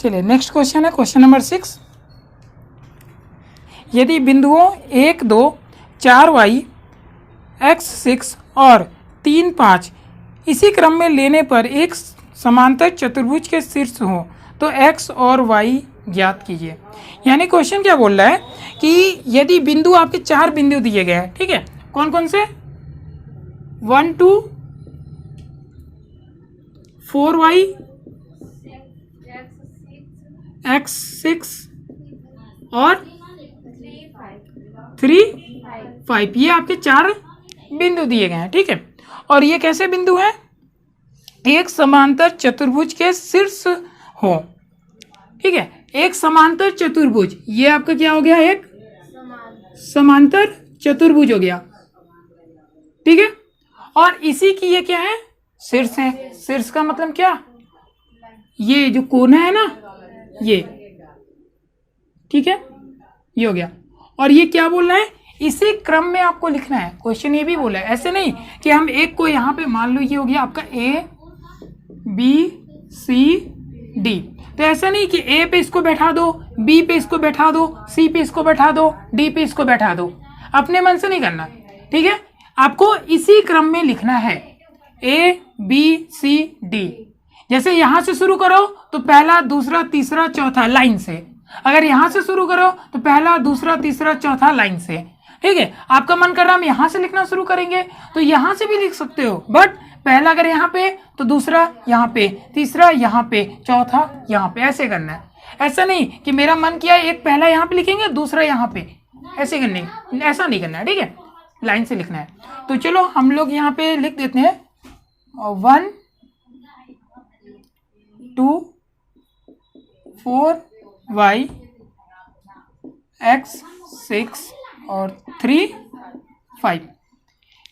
चलिए next question है question number 6। यदि बिंदुओं 1, 2, 4y, x6 और 3, 5 इसी क्रम में लेने पर एक समांतर चतुर्भुज के शीर्ष हो तो x और y ज्ञात कीजिए। यानी क्वेश्चन क्या बोल रहा है कि यदि बिंदु आपके 4 बिंदु दिए गए हैं, ठीक है, कौन कौन से, 1, 2, 4y, x6 और 3, 5, ये आपके 4 बिंदु दिए गए हैं, ठीक है। और ये कैसे बिंदु हैं, एक समांतर चतुर्भुज के शीर्ष हो, ठीक है, एक समांतर चतुर्भुज, ये आपका क्या हो गया, एक समांतर चतुर्भुज हो गया, ठीक है। और इसी की ये क्या है, शीर्ष है। शीर्ष का मतलब क्या, ये जो कोना है ना, ये, ठीक है, ये हो गया। और ये क्या बोल रहा है, इसी क्रम में आपको लिखना है। क्वेश्चन ये भी बोला है, ऐसे नहीं कि हम एक को यहाँ पे मान लो ये हो गया आपका A B C D, तो ऐसा नहीं कि A पे इसको बैठा दो, B पे इसको बैठा दो, C पे इसको बैठा दो, D पे इसको बैठा दो, अपने मन से नहीं करना, ठीक है। आपको इसी क्रम में लिखना है A B C D। जैसे यहां से शुरू करो तो पहला, दूसरा, तीसरा, चौथा लाइन से, अगर यहां से शुरू करो तो पहला, दूसरा, तीसरा, चौथा लाइन से, ठीक है। आपका मन कर रहा हम यहां से लिखना शुरू करेंगे तो यहां से भी लिख सकते हो, बट पहला अगर यहाँ पे तो दूसरा यहाँ पे, तीसरा यहाँ पे, चौथा यहाँ पे, ऐसे करना है। ऐसा नहीं कि मेरा मन किया एक पहला यहाँ पे लिखेंगे, दूसरा यहाँ पे, ऐसे करने, ऐसा नहीं करना है, ठीक है, लाइन से लिखना है। तो चलो हम लोग यहाँ पे लिख देते हैं 1, 2, 4y, x6 और 3, 5,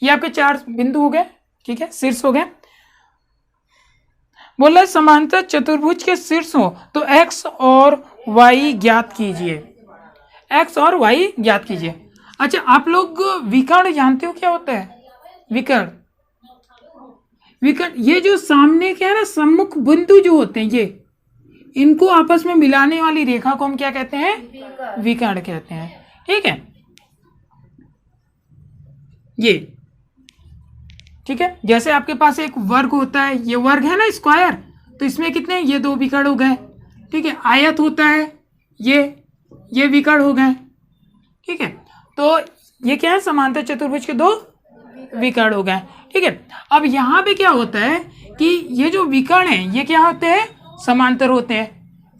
ये आपके 4 बिंदु हो गए, ठीक है, शीर्ष हो गए। बोला समांतर चतुर्भुज के शीर्ष हो तो x और y ज्ञात कीजिए, x और y ज्ञात कीजिए। अच्छा, आप लोग विकर्ण जानते हो क्या होता है, विकर्ण, विकर्ण ये जो सामने क्या है ना, सम्मुख बिंदु जो होते हैं, ये इनको आपस में मिलाने वाली रेखा को हम क्या कहते हैं, विकर्ण कहते हैं, ठीक है, ये, ठीक है। जैसे आपके पास एक वर्ग होता है, ये वर्ग है ना, स्क्वायर, तो इसमें कितने, ये 2 विकर्ण हो गए, ठीक है। आयत होता है, ये विकर्ण हो गए, ठीक है। तो ये क्या है, समांतर चतुर्भुज के 2 विकर्ण हो गए, ठीक है। अब यहाँ पे क्या होता है कि ये जो विकर्ण है ये क्या होते हैं, समांतर होते हैं,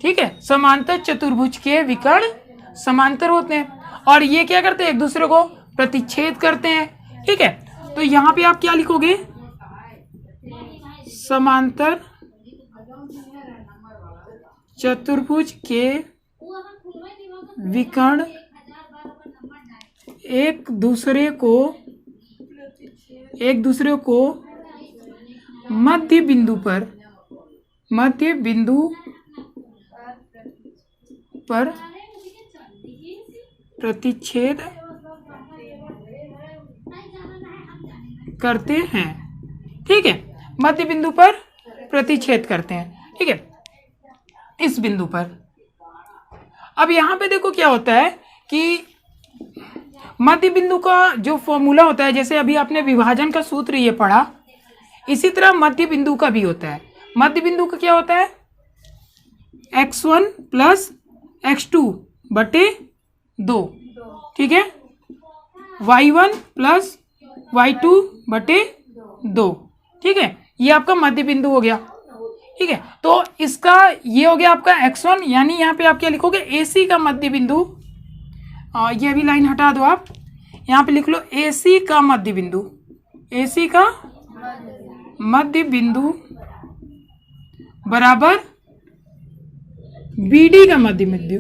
ठीक है। समांतर चतुर्भुज के विकर्ण समांतर होते हैं और ये क्या करते हैं, एक दूसरे को प्रतिच्छेद करते हैं, ठीक है। तो यहाँ पे आप क्या लिखोगे, समांतर चतुर्भुज के विकर्ण एक दूसरे को मध्य बिंदु पर प्रतिच्छेद करते हैं, ठीक है, मध्य बिंदु पर प्रतिच्छेद करते हैं, ठीक है, इस बिंदु पर। अब यहाँ पे देखो क्या होता है कि मध्य बिंदु का जो फॉर्मूला होता है, जैसे अभी आपने विभाजन का सूत्र ये पढ़ा, इसी तरह मध्य बिंदु का भी होता है। मध्य बिंदु का क्या होता है, x1 प्लस x2 बटे 2, ठीक है, y1 प्लस y2 बटे 2, ठीक है, ये आपका मध्य बिंदु हो गया, ठीक है। तो इसका ये हो गया आपका x1, यानी यहाँ पे आप क्या लिखोगे, AC का मध्य बिंदु, ये अभी लाइन हटा दो, आप यहाँ पे लिख लो AC का मध्य बिंदु, AC का मध्य बिंदु बराबर BD का मध्य बिंदु,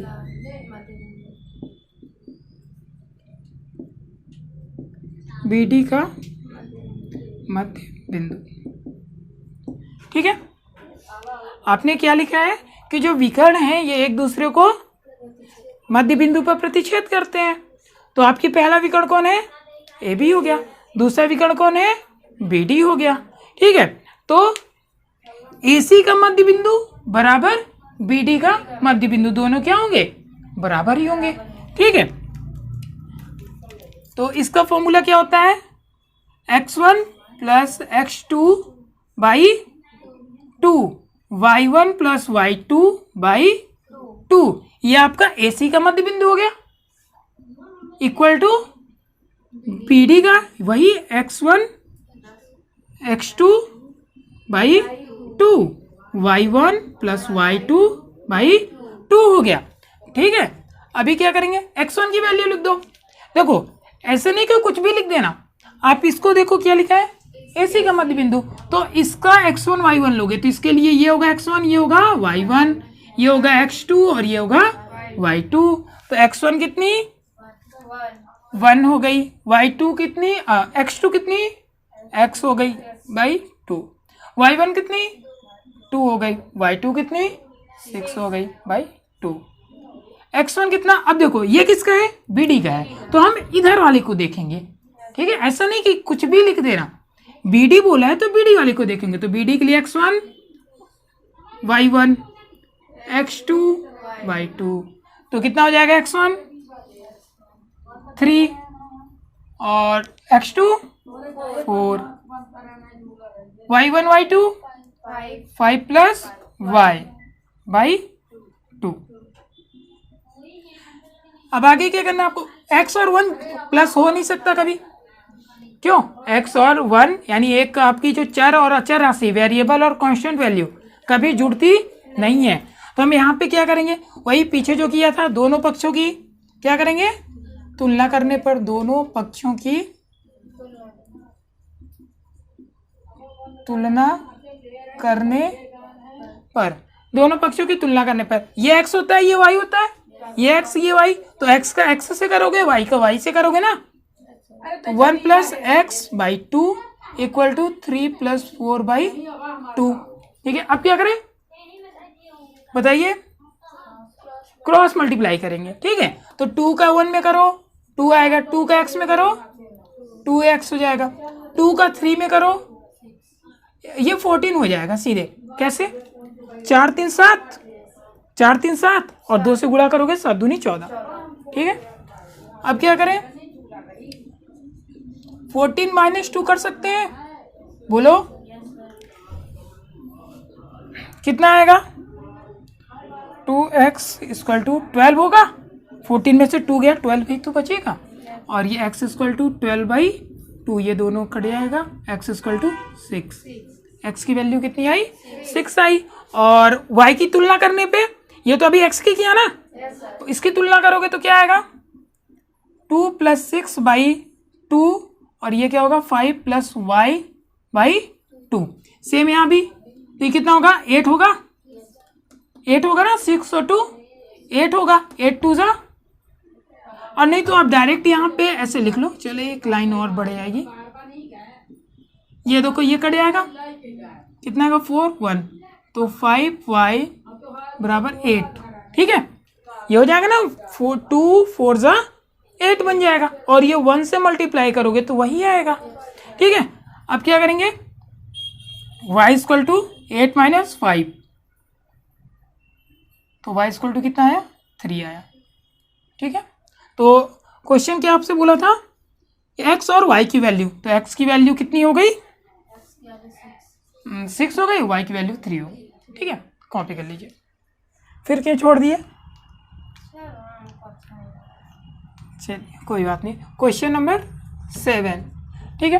BD का मध्य बिंदु, ठीक है। आपने क्या लिखा है कि जो विकर्ण है ये एक दूसरे को मध्य बिंदु पर प्रतिच्छेद करते हैं। तो आपकी पहला विकर्ण कौन है, AB हो गया, दूसरा विकर्ण कौन है, BD हो गया, ठीक है। तो AC का मध्य बिंदु बराबर बी डी का मध्य बिंदु, दोनों क्या होंगे, बराबर ही होंगे। ठीक है, तो इसका फॉर्मूला क्या होता है, x1 plus x2 by 2, y1 plus y2 by 2, ये आपका AC का मध्य बिंदु हो गया, इक्वल टू BD का वही x1 x2 by 2, y1 plus y2 by 2 हो गया। ठीक है, अभी क्या करेंगे, x1 की वैल्यू लिख दो। देखो ऐसे नहीं कि कुछ भी लिख देना, आप इसको देखो क्या लिखा है, AC का मध्य बिंदु, तो इसका x1 y1 लोगे तो इसके लिए ये होगा x1, ये होगा y1, ये होगा x2 और ये होगा y2। तो x1 कितनी 1 हो गई, y2 कितनी x2 कितनी x हो गई बाई 2, y1 कितनी 2 हो गई, y2 कितनी 6 हो गई बाई 2। x1 कितना, अब देखो ये किसका है, BD का है, तो हम इधर वाले को देखेंगे। ठीक है, ऐसा नहीं कि कुछ भी लिख देना, BD बोला है तो BD वाले को देखेंगे। तो BD के लिए x1 y1 x2 y2, तो कितना हो जाएगा, x1 3 और x2 4, y1 y2 5 plus y by 2। अब आगे क्या करना है आपको, x और 1 प्लस हो नहीं सकता कभी, क्यों, x और 1 यानी एक आपकी जो चर और अचर राशि, वेरिएबल और कांस्टेंट वैल्यू कभी जुड़ती नहीं है। तो हम यहाँ पे क्या करेंगे, वही पीछे जो किया था, दोनों पक्षों की क्या करेंगे, तुलना करने पर, दोनों पक्षों की तुलना करने पर, दोनों पक्षों की तुलना करने पर, ये x होता है, ये y होता है, ये x ये y, तो x का x से करोगे, y का y से करोगे ना, तो 1 plus x by 2 equal to 3 plus 4 by 2। ठीक है, अब क्या करें बताइए, क्रॉस मल्टीप्लाई करेंगे। ठीक है, तो 2 का 1 में करो 2 आएगा, 2 का x में करो 2x हो जाएगा, 2 का 3 में करो ये 14 हो जाएगा सीधे। कैसे, 4 3 7, 4 3 7 और 2 से गुणा करोगे 7 दूनी 14। ठीक है, अब क्या करें, 14 माइनस 2 कर सकते हैं, बोलो कितना आएगा, 2x इक्वल टू 12 होगा, 14 में से 2 गया 12 ही तो बचेगा, और ये x इक्वल टू 12 बाई 2, ये दोनों कट जाएगा, x इक्वल टू 6, x की वैल्यू कितनी आई 6 आई। और y की तुलना करने पे, ये तो अभी x की किया ना, तो इसकी तुलना करोगे तो क्या आएगा, 2 प्लस 6 बाई 2 और ये क्या होगा 5 प्लस y बाई 2। सेम यहाँ भी, तो ये कितना होगा 8 होगा, 8 होगा ना, 6 और 2 8 होगा, 8 2 जा, और नहीं तो आप डायरेक्ट यहाँ पे ऐसे लिख लो, चलो एक लाइन और बढ़ जाएगी, ये देखो ये कट जाएगा, कितना आएगा 4 1, तो 5y बराबर 8। ठीक है, ये हो जाएगा ना, 2 4 जा 8 बन जाएगा, और ये 1 से मल्टीप्लाई करोगे तो वही आएगा। ठीक है, अब क्या करेंगे, y इक्वल टू 8 माइनस 5, तो y इक्वल टू कितना आया 3 आया। ठीक है, तो क्वेश्चन क्या आपसे बोला था, x और y की वैल्यू, तो x की वैल्यू कितनी हो गई 6 हो गई, y की वैल्यू 3 हो गई। ठीक है, कॉपी कर लीजिए, फिर क्या छोड़ दिए, चलिए कोई बात नहीं। क्वेश्चन नंबर 7, ठीक है,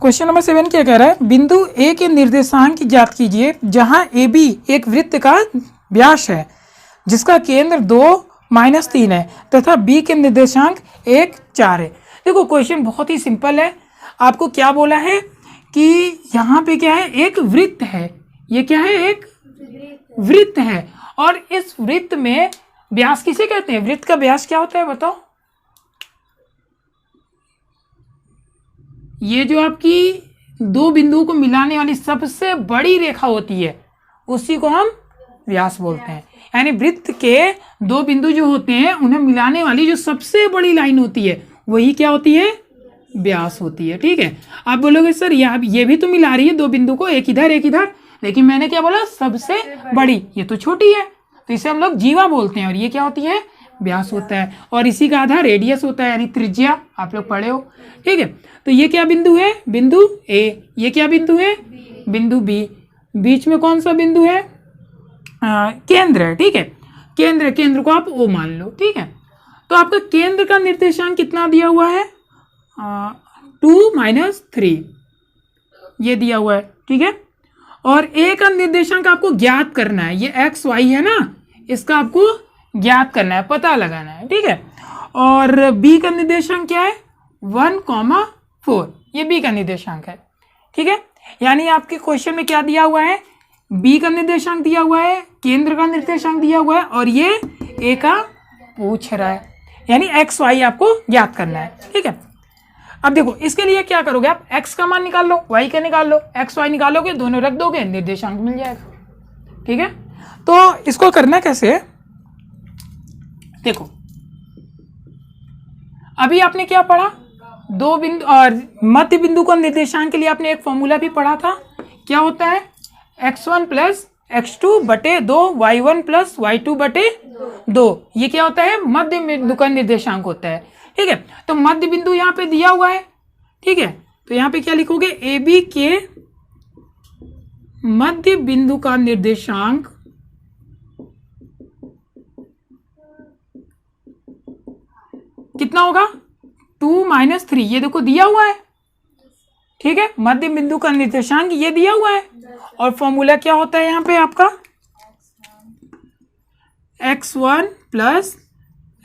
क्वेश्चन नंबर 7 क्या कह रहा है, बिंदु A के निर्देशांक ज्ञात कीजिए जहां AB एक वृत्त का व्यास है जिसका केंद्र 2 - 3 है तथा B के निर्देशांक 1 4 है। देखो क्वेश्चन बहुत ही सिंपल है, आपको क्या बोला है कि यहाँ पे क्या है, एक वृत्त है, ये क्या है एक वृत्त है, और इस वृत्त में व्यास किसे कहते हैं, वृत्त का व्यास क्या होता है बताओ, ये जो आपकी दो बिंदुओं को मिलाने वाली सबसे बड़ी रेखा होती है उसी को हम व्यास बोलते हैं। यानी वृत्त के दो बिंदु जो होते हैं उन्हें मिलाने वाली जो सबसे बड़ी लाइन होती है वही क्या होती है, व्यास होती है। ठीक है, आप बोलोगे सर ये भी तो मिला रही है दो बिंदु को, एक इधर एक इधर, लेकिन मैंने क्या बोला, सबसे बड़ी, ये तो छोटी है, तो इसे हम लोग जीवा बोलते हैं। और ये क्या होती है, व्यास होता है, और इसी का आधा रेडियस होता है, यानी त्रिज्या, आप लोग पढ़े हो, ठीक है। तो ये क्या बिंदु है, बिंदु ए। ये क्या बिंदु है, बिंदु बी। बीच में कौन सा बिंदु है, केंद्र है, ठीक है। केंद्र को आप ओ मान लो, ठीक है। तो आपका केंद्र का निर्देशांक कितना दिया हुआ है, 2 - 3, ये दिया हुआ है, ठीक है। और ए का निर्देशांक आपको ज्ञात करना है, ये एक्स वाई है ना, इसका आपको ज्ञात करना है, पता लगाना है, ठीक है। और बी का निर्देशांक क्या है, 1,4, ये बी का निर्देशांक है, ठीक है। यानी आपके क्वेश्चन में क्या दिया हुआ है, बी का निर्देशांक दिया हुआ है, केंद्र का निर्देशांक दिया हुआ है, और ये ए का पूछ रहा है, यानी एक्स वाई आपको ज्ञात करना है, ठीक है। अब देखो इसके लिए क्या करोगे आप, x का मान निकाल लो, y का निकाल लो, x y निकालोगे, दोनों रख दोगे, निर्देशांक मिल जाएगा, ठीक है। तो इसको करना कैसे है, देखो अभी आपने क्या पढ़ा, दो बिंदु और मध्य बिंदु को निर्देशांक के लिए आपने एक फॉर्मूला भी पढ़ा था, क्या होता है, x1 + x2/2 y1 + y2/2, ये क्या होता है, मध्य बिंदु का निर्देशांक होता है, ठीक है। तो मध्य बिंदु यहाँ पे दिया हुआ है, ठीक है। तो यहाँ पे क्या लिखोगे, ए बी के मध्य बिंदु का निर्देशांक कितना होगा, 2 - 3, ये देखो दिया हुआ है, ठीक है। मध्य बिंदु का निर्देशांक ये दिया हुआ है, और फॉर्मूला क्या होता है यहाँ पे आपका, x1 +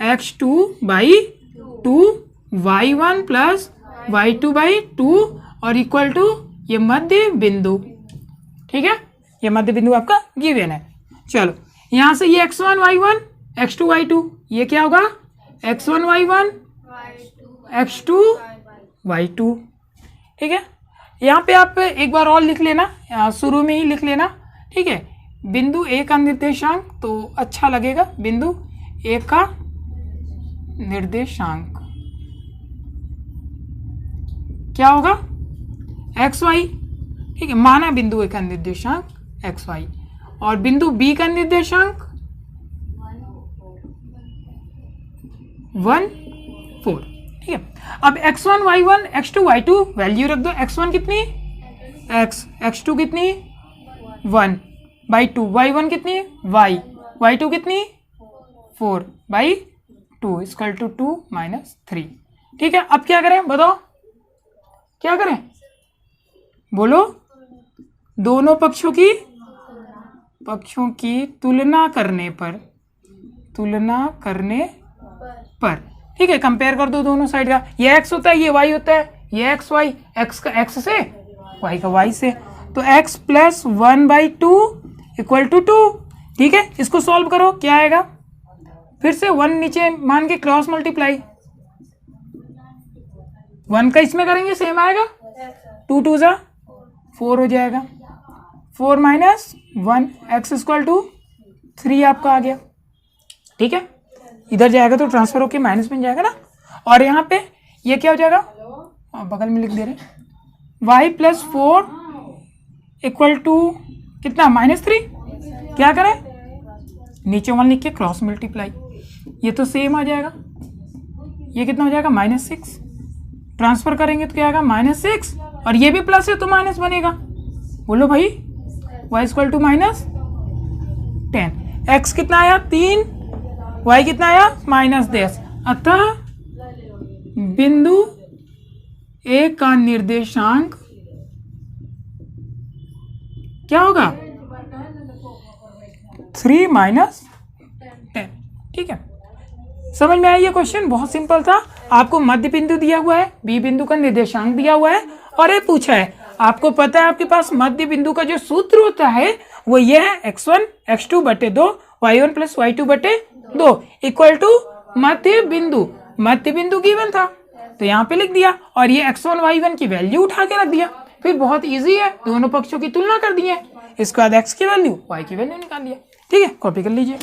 x2/2 y1 + y2/2 और इक्वल टू ये मध्य बिंदु, ठीक है। ये मध्य बिंदु आपका गिवन है। चलो यहां से ये x1 y1 x2 y2, ये क्या होगा, x1 y1 x2 y2, ठीक है। यहाँ पे आप एक बार और लिख लेना, शुरू में ही लिख लेना, ठीक है। बिंदु ए का निर्देशांक, तो अच्छा लगेगा, बिंदु ए का निर्देशांक क्या होगा, एक्स वाई, ठीक है। माना बिंदु ए का निर्देशांक एक्स वाई, और बिंदु बी का निर्देशांक 1 4, ठीक है। अब x1 y1 x2 y2 value रख दो, x1 कितनी x, x2 कितनी 1/2, y1 कितनी y, y2 कितनी 4/2 इक्वल टू 2 - 3, ठीक है। अब क्या करें बताओ, क्या करें बोलो, दोनों पक्षों की तुलना करने पर, ठीक है, कंपेयर कर दो दोनों साइड का, ये x होता है, ये y होता है, ये x y, x का x से, y का y से, तो x + 1/2 इक्वल टू 2, ठीक है। इसको सॉल्व करो, क्या आएगा, फिर से 1 नीचे मान के क्रॉस मल्टीप्लाई, 1 का इसमें करेंगे सेम आएगा, 2 2 = 4 हो जाएगा, 4 - 1 x = 3 आपका आ गया, ठीक है। इधर जाएगा तो ट्रांसफर होके माइनस में जाएगा ना, और यहाँ पे ये क्या हो जाएगा, बगल में लिख दे रहे, y + 4 इक्वल टू कितना -3, क्या करें, नीचे 1 लिख के क्रॉस मल्टीप्लाई, ये तो सेम आ जाएगा, ये कितना हो जाएगा -6, ट्रांसफर करेंगे तो क्या आएगा -6, और ये भी प्लस है तो माइनस बनेगा, बोलो भाई, y = -10, x कितना आया 3, y कितना आया -10, अतः बिंदु ए का निर्देशांक क्या होगा 3 - 10, ठीक है। समझ में आया ये क्वेश्चन, बहुत सिंपल था। आपको मध्य बिंदु दिया हुआ है, बी बिंदु का निर्देशांक दिया हुआ है, और ये पूछा है, आपको पता है आपके पास मध्य बिंदु का जो सूत्र होता है वो ये है x1 x2/2 y1 + y2/2 equal to मध्य बिंदु गिवन था, तो यहाँ पे लिख दिया, और ये x1 y1 की वैल्यू उठा के रख दिया, फिर बहुत इजी है, दोनों पक्षों की तुलना कर दी है, इसके बाद x की वैल्यू y की वैल्यू निकाल लिया, ठीक है। कॉपी कर लीजिए।